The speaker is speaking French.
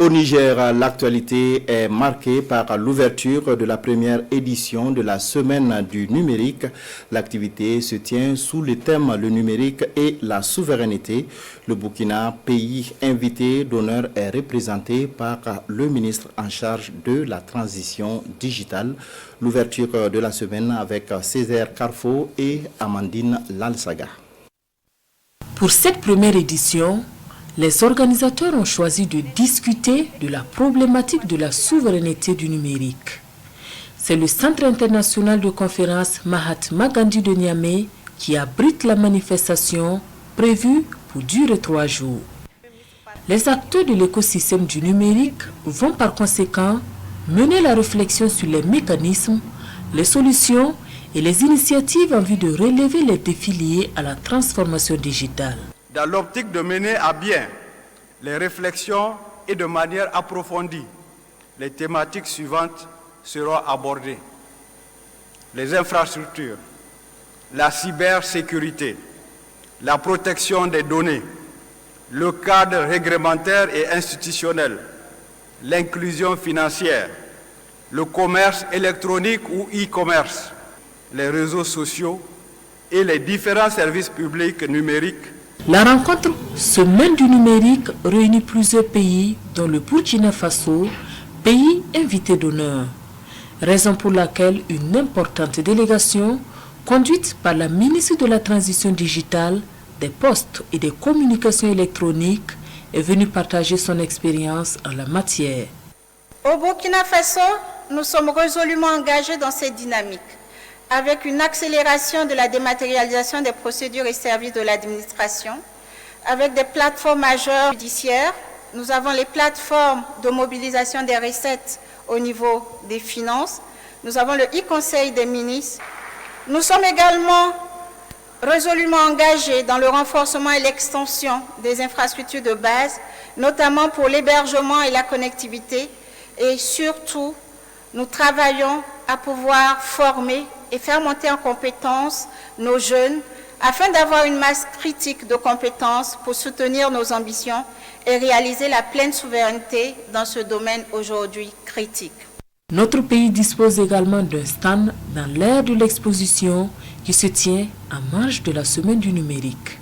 Au Niger, l'actualité est marquée par l'ouverture de la première édition de la Semaine du numérique. L'activité se tient sous le thème « Le numérique et la souveraineté ». Le Burkina, pays invité d'honneur, est représenté par le ministre en charge de la transition digitale. L'ouverture de la semaine avec Césaire Carfo et Amandine Lalsaga. Pour cette première édition, les organisateurs ont choisi de discuter de la problématique de la souveraineté du numérique. C'est le Centre international de conférence Mahatma Gandhi de Niamey qui abrite la manifestation prévue pour durer 3 jours. Les acteurs de l'écosystème du numérique vont par conséquent mener la réflexion sur les mécanismes, les solutions et les initiatives en vue de relever les défis liés à la transformation digitale. Dans l'optique de mener à bien les réflexions et de manière approfondie, les thématiques suivantes seront abordées. Les infrastructures, la cybersécurité, la protection des données, le cadre réglementaire et institutionnel, l'inclusion financière, le commerce électronique ou e-commerce, les réseaux sociaux et les différents services publics numériques. La rencontre Semaine du numérique réunit plusieurs pays, dont le Burkina Faso, pays invité d'honneur. Raison pour laquelle une importante délégation, conduite par la ministre de la Transition digitale, des Postes et des Communications électroniques, est venue partager son expérience en la matière. Au Burkina Faso, nous sommes résolument engagés dans cette dynamique, avec une accélération de la dématérialisation des procédures et services de l'administration, avec des plateformes majeures judiciaires. Nous avons les plateformes de mobilisation des recettes au niveau des finances. Nous avons le e-conseil des ministres. Nous sommes également résolument engagés dans le renforcement et l'extension des infrastructures de base, notamment pour l'hébergement et la connectivité. Et surtout, nous travaillons à pouvoir former et faire monter en compétences nos jeunes afin d'avoir une masse critique de compétences pour soutenir nos ambitions et réaliser la pleine souveraineté dans ce domaine aujourd'hui critique. Notre pays dispose également d'un stand dans l'aire de l'exposition qui se tient en marge de la Semaine du numérique.